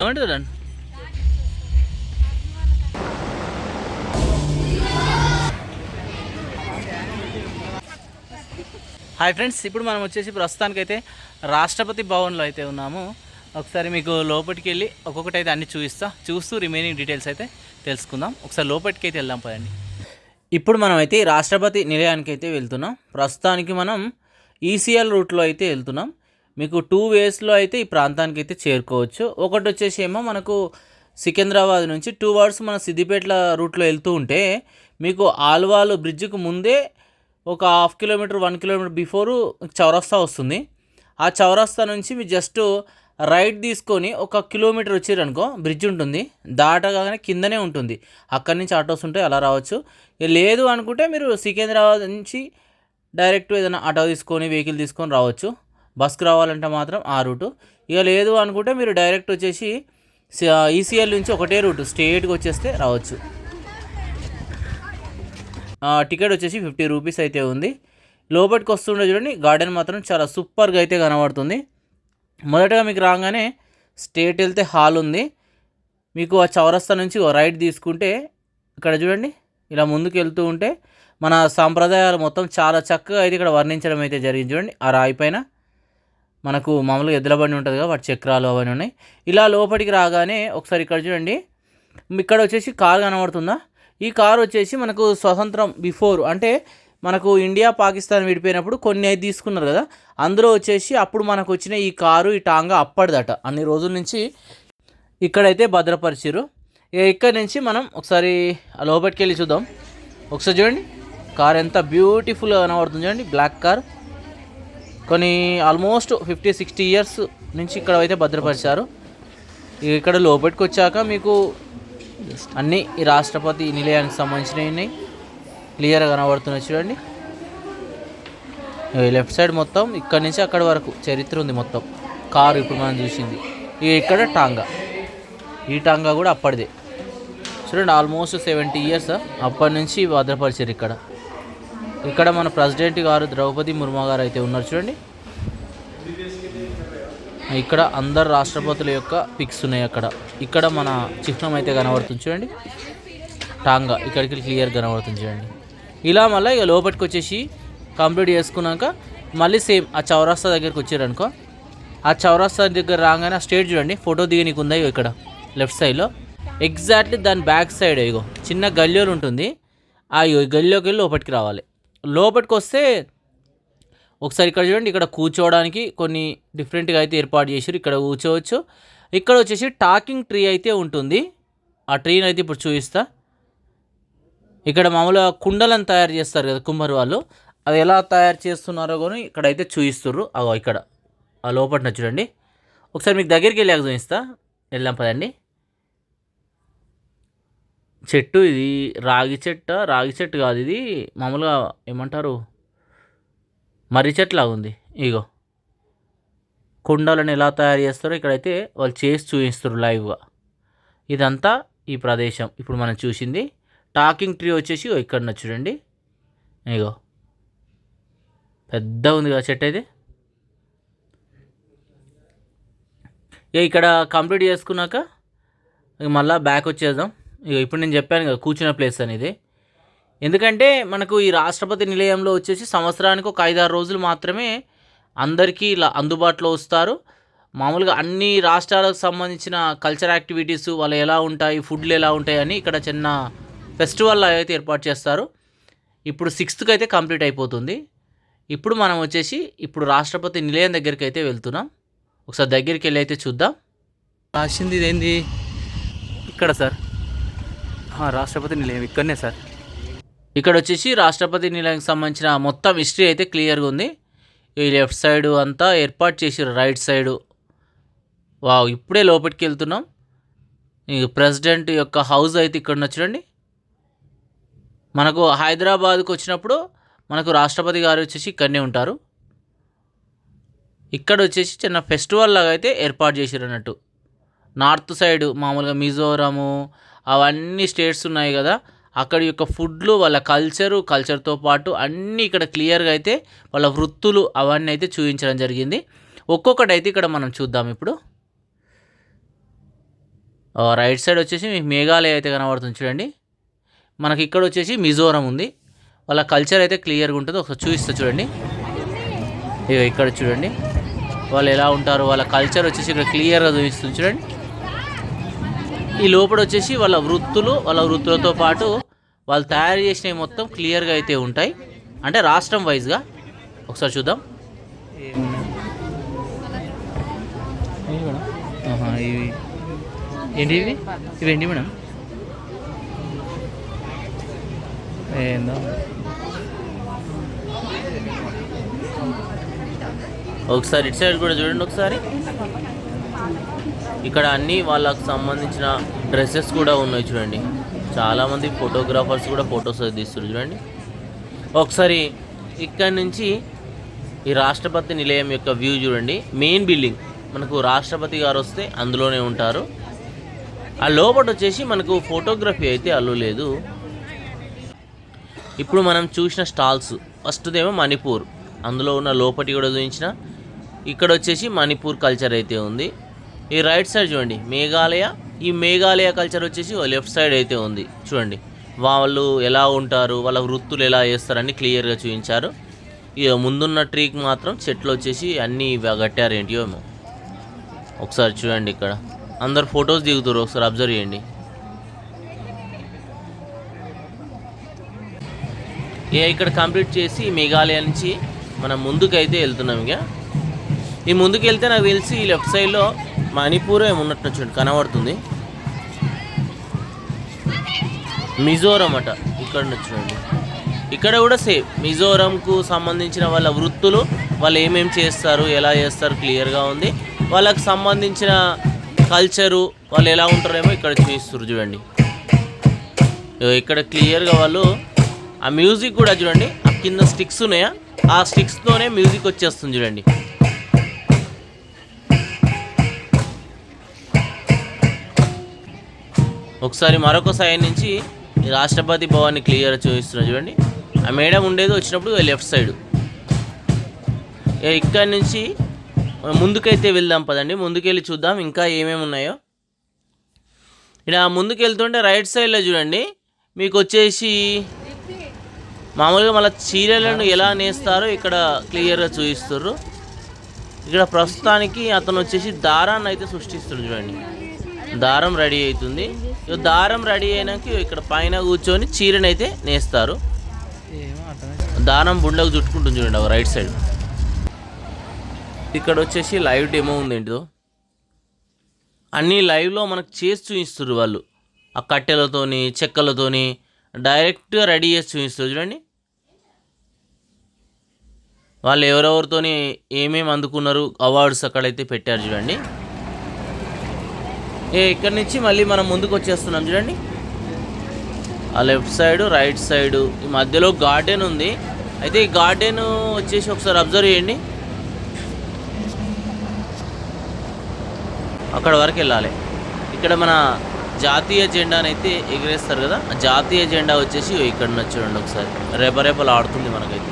ఏమంటారు? Hi friends, ఇప్పుడు మనం వచ్చేసి ప్రస్తుతానికైతే రాష్ట్రపతి భవన్లో అయితే ఉన్నాము. ఒకసారి మీకు లోపలికి వెళ్ళి ఒక్కొక్కటి అయితే అన్ని చూస్తూ రిమైనింగ్ డీటెయిల్స్ అయితే తెలుసుకుందాం. ఒకసారి లోపలికి అయితే వెళ్దాం పదండి. ఇప్పుడు మనం అయితే రాష్ట్రపతి నిలయానికి అయితే వెళ్తున్నాం. ప్రస్తుతానికి మనం ఈసీఎల్ రూట్లో అయితే వెళ్తున్నాం. మీకు 2 వేస్లో అయితే ఈ ప్రాంతానికి అయితే చేరుకోవచ్చు. ఒకటి వచ్చేసి ఏమో మనకు సికింద్రాబాద్ నుంచి 2 అవర్స్ మన సిద్దిపేట రూట్లో వెళ్తూ ఉంటే మీకు ఆల్వాలు బ్రిడ్జ్కి ముందే ఒక 1/2 కిలోమీటర్ 1 కిలోమీటర్ బిఫోరు చౌరస్తా వస్తుంది. ఆ చౌరస్తా నుంచి మీరు జస్ట్ రైట్ తీసుకొని 1 కిలోమీటర్ వచ్చారనుకో బ్రిడ్జ్ ఉంటుంది. దాటగానే కిందనే ఉంటుంది. అక్కడి నుంచి ఆటోస్ ఉంటాయి, అలా రావచ్చు. లేదు అనుకుంటే మీరు సికింద్రాబాద్ నుంచి డైరెక్ట్ ఏదైనా ఆటో తీసుకొని వెహికల్ తీసుకొని రావచ్చు. బస్కి రావాలంటే మాత్రం ఆ రూటు. ఇక లేదు అనుకుంటే మీరు డైరెక్ట్ వచ్చేసి ఈసీఎల్ నుంచి ఒకటే రూటు స్ట్రేట్గా వచ్చేస్తే రావచ్చు. టికెట్ వచ్చేసి 50 రూపీస్ అయితే ఉంది. లోపలికి వస్తుండే చూడండి, గార్డెన్ మాత్రం చాలా సూపర్గా అయితే కనబడుతుంది. మొదటగా మీకు రాగానే స్ట్రేట్ వెళ్తే హాల్ ఉంది. మీకు ఆ చౌరస్తా నుంచి రైట్ తీసుకుంటే ఇక్కడ చూడండి, ఇలా ముందుకు వెళ్తూ ఉంటే మన సాంప్రదాయాలు మొత్తం చాలా చక్కగా అయితే ఇక్కడ వర్ణించడం అయితే జరిగింది. చూడండి, ఆ రాయి పైన మనకు మామూలుగా ఎద్దుల బండి ఉంటుంది కదా, వాటి చక్రాలు అవన్నీ ఉన్నాయి. ఇలా లోపలికి రాగానే ఒకసారి ఇక్కడ చూడండి, ఇక్కడ వచ్చేసి కారు కనబడుతుందా? ఈ కారు వచ్చేసి మనకు స్వతంత్రం బిఫోర్, అంటే మనకు ఇండియా పాకిస్తాన్ విడిపోయినప్పుడు కొన్ని అయితే తీసుకున్నారు కదా, అందులో వచ్చేసి అప్పుడు మనకు వచ్చిన ఈ కారు, ఈ టాంగా అప్పటిదట. అన్ని రోజుల నుంచి ఇక్కడైతే భద్రపరిచారు. ఇక్కడ నుంచి మనం ఒకసారి లోపలికి వెళ్ళి చూద్దాం. ఒకసారి చూడండి, కార్ ఎంత బ్యూటిఫుల్గా కనబడుతుంది చూడండి. బ్లాక్ కార్, కొన్ని ఆల్మోస్ట్ 50-60 ఇయర్స్ నుంచి ఇక్కడ అయితే భద్రపరిచారు. ఇక్కడ లోపలికి వచ్చాక మీకు అన్నీ ఈ రాష్ట్రపతి నిలయానికి సంబంధించినవి క్లియర్గా కనబడుతున్నాయి చూడండి. లెఫ్ట్ సైడ్ మొత్తం ఇక్కడ నుంచి అక్కడి వరకు చరిత్ర ఉంది మొత్తం. కారు ఇప్పుడు మనం చూసింది. ఇక్కడ టాంగా, ఈ టాంగా కూడా అప్పటిదే చూడండి. ఆల్మోస్ట్ 70 ఇయర్స్ అప్పటి నుంచి భద్రపరిచారు. ఇక్కడ మన ప్రెసిడెంట్ గారు ద్రౌపది ముర్ము గారు అయితే ఉన్నారు చూడండి. ఇక్కడ అందరు రాష్ట్రపతుల యొక్క పిక్స్ ఉన్నాయి. ఇక్కడ మన చిహ్నం అయితే కనబడుతుంది చూడండి. టాంగా ఇక్కడికి క్లియర్ కనబడుతుంది చూడండి. ఇలా మళ్ళీ ఇక లోపలికి వచ్చేసి కంప్లీట్ చేసుకున్నాక మళ్ళీ సేమ్ ఆ చౌరస్తా దగ్గరికి వచ్చారనుకో, ఆ చౌరస్తా దగ్గర రాగానే స్టేట్ చూడండి, ఫోటో దిగనీకు ఉందా ఇక్కడ లెఫ్ట్ సైడ్లో. ఎగ్జాక్ట్లీ దాని బ్యాక్ సైడ్ ఇగో చిన్న గల్లీలు ఉంటుంది. ఆ గల్లీలోకి వెళ్ళి లోపలికి రావాలి. లోపలికి వస్తే ఒకసారి ఇక్కడ చూడండి, ఇక్కడ కూర్చోవడానికి కొన్ని డిఫరెంట్గా అయితే ఏర్పాటు చేశారు. ఇక్కడ కూర్చోవచ్చు. ఇక్కడ వచ్చేసి టాకింగ్ ట్రీ అయితే ఉంటుంది. ఆ ట్రీని అయితే ఇప్పుడు చూపిస్తా. ఇక్కడ మామూలుగా కుండలను తయారు చేస్తారు కదా కుమ్మరి వాళ్ళు, అది ఎలా తయారు చేస్తున్నారో కానీ ఇక్కడైతే చూపిస్తుర్రు. ఇక్కడ ఆ లోపల చూడండి. ఒకసారి మీకు దగ్గరికి వెళ్ళాక చూపిస్తా. వెళ్దాం పదండి. చెట్టు ఇది రాగి చెట్టు కాదు, ఇది మామూలుగా ఏమంటారు, మర్రి చెట్టు లాగా ఉంది. ఇగో కుండలను ఎలా తయారు చేస్తారో ఇక్కడైతే వాళ్ళు చేసి చూపిస్తారు లైవ్గా. ఇదంతా ఈ ప్రదేశం ఇప్పుడు మనం చూసింది. టాకింగ్ ట్రీ వచ్చేసి ఇక్కడ చూడండి, ఇగో పెద్ద ఉంది కదా చెట్టు అయితే. ఇక్కడ కంప్లీట్ చేసుకున్నాక మళ్ళీ బ్యాక్ వచ్చేద్దాం. ఇప్పుడు నేను చెప్పాను కదా కూర్చున్న ప్లేస్ అనేది. ఎందుకంటే మనకు ఈ రాష్ట్రపతి నిలయంలో వచ్చేసి సంవత్సరానికి ఒక 5-6 రోజులు మాత్రమే అందరికీ ఇలా అందుబాటులో వస్తారు. మామూలుగా అన్ని రాష్ట్రాలకు సంబంధించిన కల్చర్ యాక్టివిటీస్ వాళ్ళు ఎలా ఉంటాయి, ఫుడ్లు ఎలా ఉంటాయి అని ఇక్కడ చిన్న ఫెస్టివల్ అయితే ఏర్పాటు చేస్తారు. ఇప్పుడు 6th అయితే కంప్లీట్ అయిపోతుంది. ఇప్పుడు మనం వచ్చేసి ఇప్పుడు రాష్ట్రపతి నిలయం దగ్గరికి అయితే వెళ్తున్నాం. ఒకసారి దగ్గరికి వెళ్ళి అయితే చూద్దాం. రాసింది ఇదేంది ఇక్కడ సార్, రాష్ట్రపతి నిలయం ఇక్కడనే సార్. ఇక్కడ వచ్చేసి రాష్ట్రపతి నిలయానికి సంబంధించిన మొత్తం హిస్టరీ అయితే క్లియర్గా ఉంది. ఈ లెఫ్ట్ సైడు అంతా ఏర్పాటు చేసారు, రైట్ సైడు. ఇప్పుడే లోపలికి వెళ్తున్నాం. ఈ ప్రెసిడెంట్ యొక్క హౌస్ అయితే ఇక్కడ చూడండి. మనకు హైదరాబాద్కు వచ్చినప్పుడు మనకు రాష్ట్రపతి గారు వచ్చేసి ఇక్కడనే ఉంటారు. ఇక్కడ వచ్చేసి చిన్న ఫెస్టివల్ లాగా అయితే ఏర్పాటు చేశారు అన్నట్టు. నార్త్ సైడ్ మామూలుగా మిజోరాము అవన్నీ స్టేట్స్ ఉన్నాయి కదా, అక్కడి యొక్క ఫుడ్లు, వాళ్ళ కల్చర్తో పాటు అన్నీ ఇక్కడ క్లియర్గా అయితే వాళ్ళ వృత్తులు అవన్నీ అయితే చూపించడం జరిగింది. ఒక్కొక్కటి అయితే ఇక్కడ మనం చూద్దాం. ఇప్పుడు రైట్ సైడ్ వచ్చేసి మీకు మేఘాలయ అయితే కనబడుతుంది చూడండి. మనకి ఇక్కడ వచ్చేసి మిజోరం ఉంది. వాళ్ళ కల్చర్ అయితే క్లియర్గా ఉంటుంది. ఒకసారి చూపిస్తా చూడండి. ఇక ఇక్కడ చూడండి వాళ్ళు ఎలా ఉంటారు, వాళ్ళ కల్చర్ వచ్చేసి ఇక్కడ క్లియర్గా చూపిస్తుంది చూడండి. ఈ లోపల వచ్చేసి వాళ్ళ వృత్తులతో పాటు వాళ్ళు తయారు చేసినవి మొత్తం క్లియర్గా అయితే ఉంటాయి, అంటే రాష్ట్రం వైజ్గా. ఒకసారి చూద్దాం. ఇవి ఏంటి ఇవేంటి మేడం? ఏందో ఒకసారి ఇటు సైడ్ కూడా చూడండి. ఒకసారి ఇక్కడ అన్నీ వాళ్ళకు సంబంధించిన డ్రెస్సెస్ కూడా ఉన్నాయి చూడండి. చాలామంది ఫోటోగ్రాఫర్స్ కూడా ఫొటోస్ తీస్తారు చూడండి. ఒకసారి ఇక్కడ నుంచి ఈ రాష్ట్రపతి నిలయం యొక్క వ్యూ చూడండి. మెయిన్ బిల్డింగ్ మనకు రాష్ట్రపతి గారు వస్తే అందులోనే ఉంటారు. ఆ లోపల వచ్చేసి మనకు ఫోటోగ్రఫీ అయితే అల్లు లేదు. ఇప్పుడు మనం చూసిన స్టాల్స్ ఫస్ట్దేమో మణిపూర్, అందులో ఉన్న లోపటి కూడా చూపించిన. ఇక్కడ వచ్చేసి మణిపూర్ కల్చర్ అయితే ఉంది. ఈ రైట్ సైడ్ చూడండి మేఘాలయ. ఈ మేఘాలయ కల్చర్ వచ్చేసి లెఫ్ట్ సైడ్ అయితే ఉంది చూడండి. వాళ్ళు ఎలా ఉంటారు, వాళ్ళ వృత్తులు ఎలా చేస్తారని క్లియర్గా చూపించారు. ఇక ముందున్న ట్రీకి మాత్రం చెట్లు వచ్చేసి అన్నీ కట్టారు ఏంటియో ఏమో. ఒకసారి చూడండి ఇక్కడ అందరు ఫొటోస్ దిగుతారు, ఒకసారి అబ్జర్వ్ చేయండి. ఇక్కడ కంప్లీట్ చేసి మేఘాలయ నుంచి మనం ముందుకైతే వెళ్తున్నాం. ఇక ఈ ముందుకు వెళ్తే నాకు తెలిసి ఈ లెఫ్ట్ సైడ్లో మణిపూర్ ఏమున్నట్టు చూడండి కనబడుతుంది. మిజోరం అట ఇక్కడ చూడండి. ఇక్కడ కూడా సేమ్ మిజోరంకు సంబంధించిన వాళ్ళ వృత్తులు, వాళ్ళు ఏమేమి చేస్తారు, ఎలా చేస్తారు క్లియర్గా ఉంది. వాళ్ళకు సంబంధించిన కల్చరు, వాళ్ళు ఎలా ఉంటారేమో ఇక్కడ చూపిస్తారు చూడండి. ఇక్కడ క్లియర్గా వాళ్ళు ఆ మ్యూజిక్ కూడా చూడండి. ఆ కింద స్టిక్స్ ఉన్నాయా, ఆ స్టిక్స్తోనే మ్యూజిక్ వచ్చేస్తుంది చూడండి. ఒకసారి మరొక సైడ్ నుంచి రాష్ట్రపతి భవన్ని క్లియర్ చూపిస్తున్నారు చూడండి. ఆ మేడం ఉండేది వచ్చినప్పుడు లెఫ్ట్ సైడ్. ఇక్కడి నుంచి ముందుకైతే వెళ్దాం పదండి. ముందుకెళ్ళి చూద్దాం ఇంకా ఏమేమి ఉన్నాయో. ఇలా ముందుకు వెళ్తుంటే రైట్ సైడ్లో చూడండి మీకు వచ్చేసి మామూలుగా మళ్ళీ చీరలను ఎలా నేస్తారో ఇక్కడ క్లియర్గా చూపిస్తారు. ఇక్కడ ప్రస్తుతానికి అతను వచ్చేసి దారాన్ని అయితే సృష్టిస్తారు చూడండి. దారం రెడీ అవుతుంది. దారం రెడీ అయినాక ఇక్కడ పైన కూర్చొని చీరని అయితే నేస్తారు. దారం బుండకు చుట్టుకుంటుంది చూడండి రైట్ సైడ్. ఇక్కడ వచ్చేసి లైవ్ డెమో ఉంది ఏంటిదో. అన్నీ లైవ్లో మనకు చేసి చూపిస్తారు వాళ్ళు. ఆ కట్టెలతోని చెక్కలతోని డైరెక్ట్గా రెడీ చేసి చూపిస్తారు చూడండి. వాళ్ళు ఎవరెవరితోని ఏమేమి అందుకున్నారు అవార్డ్స్ అక్కడైతే పెట్టారు చూడండి. ఇక్కడ నుంచి మళ్ళీ మనం ముందుకు వచ్చేస్తున్నాం చూడండి. ఆ లెఫ్ట్ సైడ్ రైట్ సైడ్ ఈ మధ్యలో గార్డెన్ ఉంది. అయితే ఈ గార్డెన్ వచ్చేసి ఒకసారి అబ్జర్వ్ చేయండి. అక్కడ వరకు వెళ్ళాలి. ఇక్కడ మన జాతీయ జెండాని అయితే ఎగిరేస్తారు కదా, ఆ జాతీయ జెండా వచ్చేసి ఇక్కడ చూడండి. ఒకసారి రేపరేపలు ఆడుతుంది మనకైతే.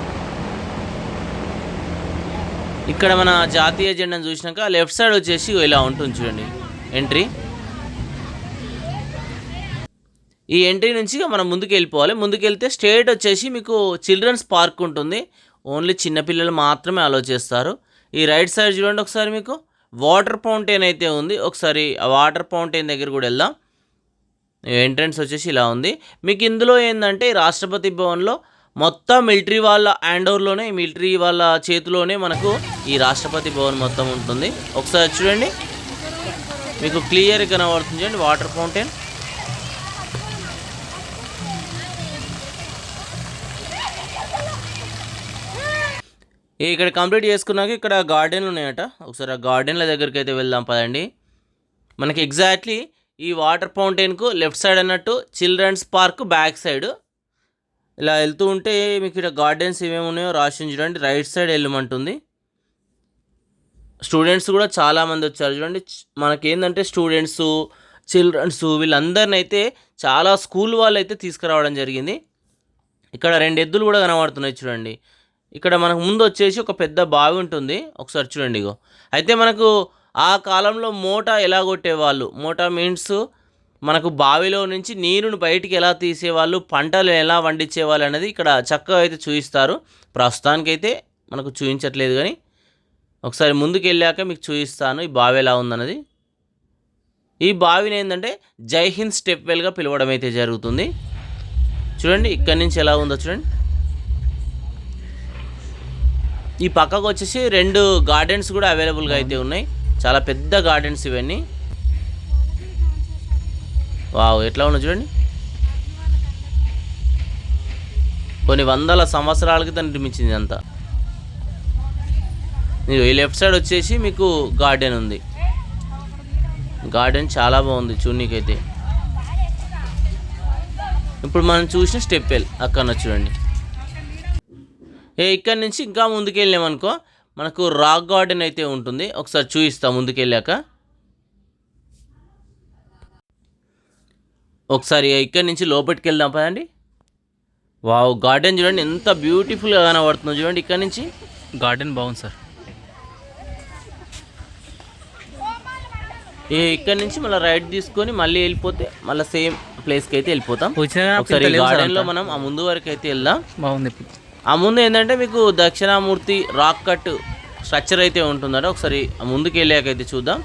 ఇక్కడ మన జాతీయ జెండాను చూసినాక లెఫ్ట్ సైడ్ వచ్చేసి ఇలా ఉంటుంది చూడండి ఎంట్రీ. ఈ ఎంట్రీ నుంచి మనం ముందుకు వెళ్ళిపోవాలి. ముందుకెళ్తే స్ట్రేట్ వచ్చేసి మీకు చిల్డ్రన్స్ పార్క్ ఉంటుంది. ఓన్లీ చిన్నపిల్లలు మాత్రమే అలో చేస్తారు. ఈ రైట్ సైడ్ చూడండి ఒకసారి మీకు వాటర్ ఫౌంటైన్ అయితే ఉంది. ఒకసారి ఆ వాటర్ ఫౌంటైన్ దగ్గర కూడా వెళ్దాం. ఎంట్రన్స్ వచ్చేసి ఇలా ఉంది. మీకు ఇందులో ఏంటంటే రాష్ట్రపతి భవన్లో మొత్తం మిలిటరీ వాళ్ళ హ్యాండ్ ఓవర్లోనే, మిలిటరీ వాళ్ళ చేతిలోనే మనకు ఈ రాష్ట్రపతి భవన్ మొత్తం ఉంటుంది. ఒకసారి చూడండి మీకు క్లియర్గా కనబడుతుంది చూడండి వాటర్ ఫౌంటైన్. ఇక్కడ కంప్లీట్ చేసుకున్నాక ఇక్కడ గార్డెన్లు ఉన్నాయట. ఒకసారి ఆ గార్డెన్ల దగ్గరికి అయితే వెళ్దాం పదండి. మనకి ఎగ్జాక్ట్లీ ఈ వాటర్ ఫౌంటైన్కు లెఫ్ట్ సైడ్ అన్నట్టు చిల్డ్రన్స్ పార్క్ బ్యాక్ సైడ్ ఇలా వెళ్తూ ఉంటే మీకు ఇక్కడ గార్డెన్స్ ఏమేమి ఉన్నాయో రాసి చూడండి. Right side వెళ్ళమంటుంది. స్టూడెంట్స్ కూడా చాలామంది వచ్చారు చూడండి. మనకేంటంటే స్టూడెంట్స్, చిల్డ్రన్స్ వీళ్ళందరినీ అయితే చాలా స్కూల్ వాళ్ళు అయితే తీసుకురావడం జరిగింది. ఇక్కడ 2 ఎద్దులు కూడా కనబడుతున్నాయి చూడండి. ఇక్కడ మనకు ముందు వచ్చేసి ఒక పెద్ద బావి ఉంటుంది. ఒకసారి చూడండి ఇగో. అయితే మనకు ఆ కాలంలో మోటా ఎలా కొట్టేవాళ్ళు, మోటా మీన్స్ మనకు బావిలో నుంచి నీరును బయటికి ఎలా తీసేవాళ్ళు, పంటలు ఎలా పండించేవాళ్ళు అనేది ఇక్కడ చక్కగా అయితే చూపిస్తారు. ప్రస్తుతానికైతే మనకు చూపించట్లేదు, కానీ ఒకసారి ముందుకు వెళ్ళాక మీకు చూపిస్తాను ఈ బావి ఎలా ఉందన్నది. ఈ బావిని ఏంటంటే జై హింద్ స్టెప్ వెల్గా పిలవడం అయితే జరుగుతుంది. చూడండి ఇక్కడి నుంచి ఎలా ఉందో చూడండి. ఈ పక్కకు వచ్చేసి 2 గార్డెన్స్ కూడా అవైలబుల్గా అయితే ఉన్నాయి. చాలా పెద్ద గార్డెన్స్ ఇవన్నీ. వావ్, ఎట్లా ఉన్నా చూడండి. కొన్ని వందల సంవత్సరాల క్రితం నిర్మించింది అంతా. ఈ లెఫ్ట్ సైడ్ వచ్చేసి మీకు గార్డెన్ ఉంది. గార్డెన్ చాలా బాగుంది చూడనీకైతే. ఇప్పుడు మనం చూసిన స్టెప్ వెల్ అక్కడ చూడండి. ఇక్కడి నుంచి ఇంకా ముందుకు వెళ్ళామనుకో మనకు రాక్ గార్డెన్ అయితే ఉంటుంది. ఒకసారి చూపిస్తాం ముందుకు వెళ్ళాక. ఒకసారి ఇక్కడి నుంచి లోపలికి వెళ్దాం పదండి. వావ్, గార్డెన్ చూడండి ఎంత బ్యూటిఫుల్గా కనబడుతుందో చూడండి. ఇక్కడ నుంచి గార్డెన్ బాగుంది సార్. ఇక్కడ నుంచి మళ్ళీ రైట్ తీసుకొని మళ్ళీ వెళ్ళిపోతే మళ్ళీ సేమ్ ప్లేస్కి అయితే వెళ్ళిపోతాం. ఒకసారి గార్డెన్లో మనం ఆ ముందు వరకు అయితే వెళ్దాం. బాగుంది. ఆ ముందు ఏంటంటే మీకు దక్షిణామూర్తి రాక్ కట్ స్ట్రక్చర్ అయితే ఉంటుందట. ఒకసారి ఆ ముందుకు వెళ్ళాకైతే చూద్దాం.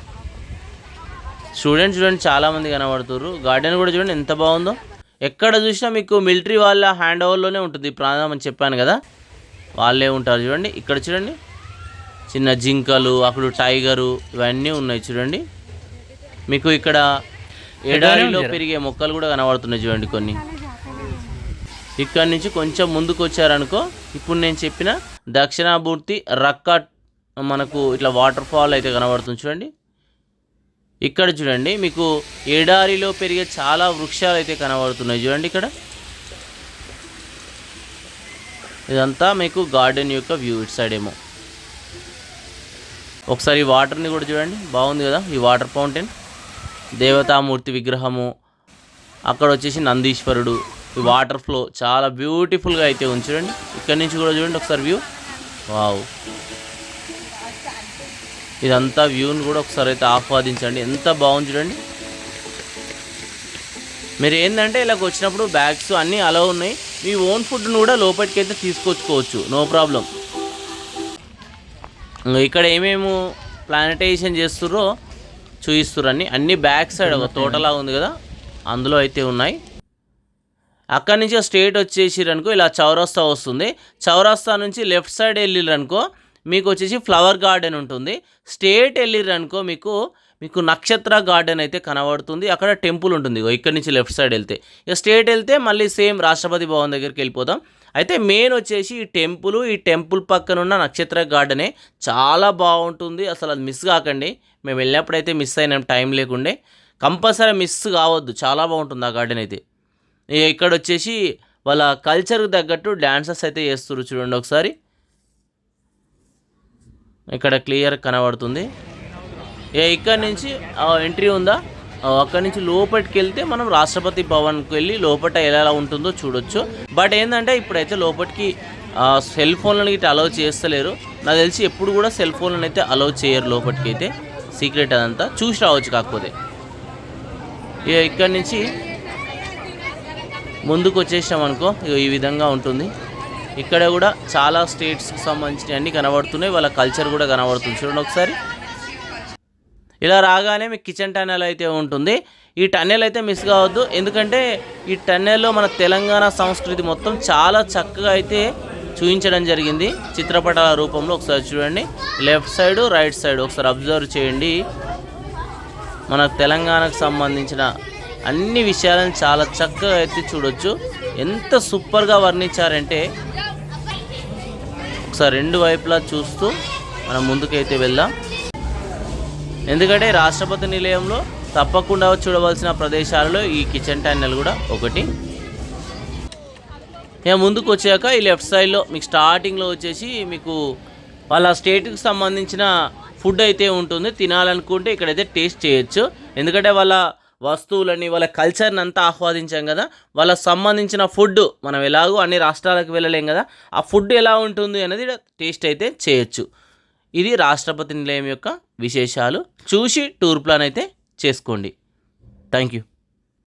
స్టూడెంట్స్ చూడండి చాలామంది కనబడుతున్నారు. గార్డెన్ కూడా చూడండి ఎంత బాగుందో. ఎక్కడ చూసినా మీకు మిలిటరీ వాళ్ళ హ్యాండ్ ఓవర్లోనే ఉంటుంది ఈ ప్రాంతం అని చెప్పాను కదా, వాళ్ళే ఉంటారు చూడండి. ఇక్కడ చూడండి చిన్న జింకలు, అక్కడ టైగరు ఇవన్నీ ఉన్నాయి చూడండి. మీకు ఇక్కడ ఎడారిలో పెరిగే మొక్కలు కూడా కనబడుతున్నాయి చూడండి కొన్ని. ఇక్కడ నుంచి కొంచెం ముందుకు వచ్చారనుకో ఇప్పుడు నేను చెప్పిన దక్షిణామూర్తి రక్క మనకు ఇట్లా వాటర్ ఫాల్ అయితే కనబడుతుంది చూడండి. ఇక్కడ చూడండి మీకు ఎడారిలో పెరిగే చాలా వృక్షాలు అయితే కనబడుతున్నాయి చూడండి. ఇక్కడ ఇదంతా మీకు గార్డెన్ యొక్క వ్యూ. ఇటు సైడ్ ఏమో ఒకసారి ఈ వాటర్ని కూడా చూడండి, బాగుంది కదా ఈ వాటర్ ఫౌంటైన్. దేవతామూర్తి విగ్రహము, అక్కడ వచ్చేసి నందీశ్వరుడు, ఈ వాటర్ ఫ్లో చాలా బ్యూటిఫుల్గా అయితే ఉంది చూడండి. ఇక్కడి నుంచి కూడా చూడండి ఒకసారి వ్యూ. వావ్, ఇదంతా వ్యూని కూడా ఒకసారి అయితే ఆస్వాదించండి, ఎంత బాగుంది చూడండి. మీరు ఏంటంటే ఇలాగ వచ్చినప్పుడు బ్యాగ్స్ అన్నీ అలా ఉన్నాయి. మీ ఓన్ ఫుడ్ను కూడా లోపలికి అయితే తీసుకొచ్చుకోవచ్చు, నో ప్రాబ్లం. ఇక్కడ ఏమేమో ప్లానటైజేషన్ చేస్తుర్రో చూపిస్తుర్రు అన్నీ బ్యాక్ సైడ్ ఒక తోటలా ఉంది కదా అందులో అయితే ఉన్నాయి. అక్కడి నుంచి స్ట్రేట్ వచ్చేసిరనుకో ఇలా చౌరస్తా వస్తుంది. చౌరస్తా నుంచి లెఫ్ట్ సైడ్ వెళ్ళిరనుకో మీకు వచ్చేసి ఫ్లవర్ గార్డెన్ ఉంటుంది. స్ట్రేట్ వెళ్ళిరనుకో మీకు నక్షత్ర గార్డెన్ అయితే కనబడుతుంది. అక్కడ టెంపుల్ ఉంటుంది. ఇక్కడ నుంచి లెఫ్ట్ సైడ్ వెళ్తే ఇక స్ట్రేట్ వెళ్తే మళ్ళీ సేమ్ రాష్ట్రపతి భవన్ దగ్గరికి వెళ్ళిపోతాం. అయితే మెయిన్ వచ్చేసి ఈ టెంపుల్ పక్కన ఉన్న నక్షత్ర గార్డెనే చాలా బాగుంటుంది. అసలు అది మిస్ కాకండి. మేము వెళ్ళినప్పుడైతే మిస్ అయినాం, టైం లేకుండే. కంపల్సరీ మిస్ కావద్దు, చాలా బాగుంటుంది ఆ గార్డెన్ అయితే. ఇక్కడ వచ్చేసి వాళ్ళ కల్చర్కి తగ్గట్టు డ్యాన్సెస్ అయితే చేస్తారు చూడండి ఒకసారి. ఇక్కడ క్లియర్ కనబడుతుంది. ఇక్కడ నుంచి ఎంట్రీ ఉందా, అక్కడి నుంచి లోపలికి వెళ్తే మనం రాష్ట్రపతి భవన్కి వెళ్ళి లోపల ఎలా ఉంటుందో చూడొచ్చు. బట్ ఏంటంటే ఇప్పుడైతే లోపలికి సెల్ ఫోన్లను అయితే అలౌ చేస్తలేరు. నాకు తెలిసి ఎప్పుడు కూడా సెల్ ఫోన్లను అయితే అలౌ చేయరు లోపలికి అయితే, సీక్రెట్ అదంతా చూసి రావచ్చు. కాకపోతే ఇక్కడి నుంచి ముందుకు వచ్చేసాం అనుకో ఈ విధంగా ఉంటుంది. ఇక్కడ కూడా చాలా స్టేట్స్కి సంబంధించిన అన్నీ కనబడుతున్నాయి, వాళ్ళ కల్చర్ కూడా కనబడుతుంది చూడండి ఒకసారి. ఇలా రాగానే మీకు కిచెన్ టన్నెల్ అయితే ఉంటుంది. ఈ టన్నెల్ అయితే మిస్ కావద్దు, ఎందుకంటే ఈ టన్నెల్లో మన తెలంగాణ సంస్కృతి మొత్తం చాలా చక్కగా అయితే చూపించడం జరిగింది చిత్రపటాల రూపంలో. ఒకసారి చూడండి లెఫ్ట్ సైడ్ రైట్ సైడ్ ఒకసారి అబ్జర్వ్ చేయండి. మన తెలంగాణకు సంబంధించిన అన్ని విషయాలను చాలా చక్కగా అయితే చూడొచ్చు. ఎంత సూపర్గా వర్ణించారంటే ఒకసారి రెండు వైపులా చూస్తూ మనం ముందుకైతే వెళ్దాం. ఎందుకంటే రాష్ట్రపతి నిలయంలో తప్పకుండా చూడవలసిన ప్రదేశాలలో ఈ కిచెన్ టన్నెల్ కూడా ఒకటి. ఇక ముందుకు వచ్చాక ఈ లెఫ్ట్ సైడ్లో మీకు స్టార్టింగ్లో వచ్చేసి మీకు వాళ్ళ స్టేట్కి సంబంధించిన ఫుడ్ అయితే ఉంటుంది. తినాలనుకుంటే ఇక్కడైతే టేస్ట్ చేయొచ్చు. ఎందుకంటే వాళ్ళ వస్తువులని వాళ్ళ కల్చర్ని అంతా ఆస్వాదించాం కదా, వాళ్ళకి సంబంధించిన ఫుడ్ మనం ఎలాగో అన్ని రాష్ట్రాలకు వెళ్ళలేం కదా, ఆ ఫుడ్ ఎలా ఉంటుంది అనేది టేస్ట్ అయితే చేయొచ్చు. ఇది రాష్ట్రపతి నిలయం యొక్క విశేషాలు. చూసి టూర్ ప్లాన్ అయితే చేసుకోండి. Thank you.